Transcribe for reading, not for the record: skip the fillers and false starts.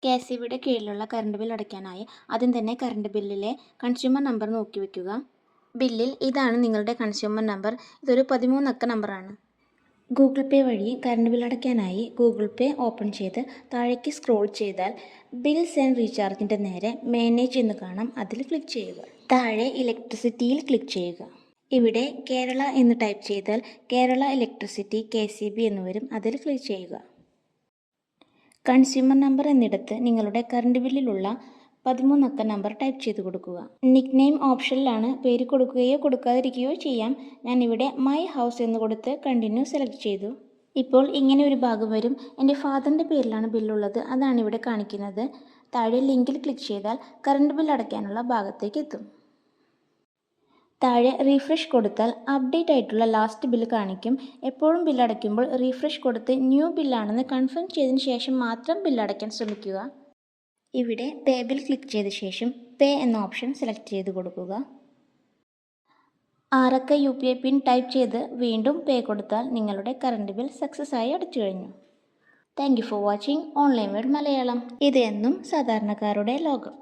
കെ.എസ്.ഇ.ബിയുടെ കീഴിലുള്ള current bill അടയ്ക്കാനായി ആദ്യം തന്നെ കറണ്ട് ബില്ലിലെ കൺസ്യൂമർ നമ്പർ നോക്കി വയ്ക്കുക. ബില്ലിൽ ഇതാണ് നിങ്ങളുടെ കൺസ്യൂമർ നമ്പർ. ഇതൊരു 13 അക്ക നമ്പറാണ്. ഗൂഗിൾ പേ വഴി കറണ്ട് ബിൽ അടയ്ക്കാനായി ഗൂഗിൾ പേ ഓപ്പൺ ചെയ്ത് താഴേക്ക് സ്ക്രോൾ ചെയ്താൽ ബിൽസ് ആൻഡ് റീചാർജിൻ്റെ നേരെ മാനേജ് എന്ന് കാണാം. അതിൽ ക്ലിക്ക് ചെയ്യുക. താഴെ ഇലക്ട്രിസിറ്റിയിൽ ക്ലിക്ക് ചെയ്യുക. ഇവിടെ കേരള എന്ന് ടൈപ്പ് ചെയ്താൽ കേരള ഇലക്ട്രിസിറ്റി കെ.എസ്.ഇ.ബി എന്ന് വരും. അതിൽ ക്ലിക്ക് ചെയ്യുക. കൺസ്യൂമർ നമ്പർ എന്നിടത്ത് നിങ്ങളുടെ കറണ്ട് ബില്ലിലുള്ള 13 അക്ക നമ്പർ ടൈപ്പ് ചെയ്ത് കൊടുക്കുക. നിക് നെയിം ഓപ്ഷനിലാണ്. പേര് കൊടുക്കുകയോ കൊടുക്കാതിരിക്കുകയോ ചെയ്യാം. ഞാനിവിടെ മൈ ഹൗസ് എന്ന് കൊടുത്ത് കണ്ടിന്യൂ സെലക്ട് ചെയ്തു. ഇപ്പോൾ ഇങ്ങനെ ഒരു ഭാഗം വരും. എൻ്റെ ഫാദറിൻ്റെ പേരിലാണ് ബില്ലുള്ളത്. അതാണ് ഇവിടെ കാണിക്കുന്നത്. താഴെ ലിങ്കിൽ ക്ലിക്ക് ചെയ്താൽ കറണ്ട് ബിൽ അടയ്ക്കാനുള്ള ഭാഗത്തേക്ക് എത്തും. താഴെ റീഫ്രഷ് കൊടുത്താൽ അപ്ഡേറ്റ് ആയിട്ടുള്ള ലാസ്റ്റ് ബില്ല് കാണിക്കും. എപ്പോഴും ബില്ലടയ്ക്കുമ്പോൾ റീഫ്രഷ് കൊടുത്ത് ന്യൂ ബില്ലാണെന്ന് കൺഫേം ചെയ്തതിന് ശേഷം മാത്രം ബില്ലടയ്ക്കാൻ ശ്രമിക്കുക. ഇവിടെ പേ ബിൽ ക്ലിക്ക് ചെയ്ത ശേഷം പേ എന്ന ഓപ്ഷൻ സെലക്ട് ചെയ്ത് കൊടുക്കുക. 6 അക്ക UPI പിൻ ടൈപ്പ് ചെയ്ത് വീണ്ടും പേ കൊടുത്താൽ നിങ്ങളുടെ കറണ്ട് ബിൽ സക്സസ് ആയി അടച്ചു കഴിഞ്ഞു. Thank you for watching online world Malayalam. ഇത് എന്നും സാധാരണക്കാരുടെ ലോകം.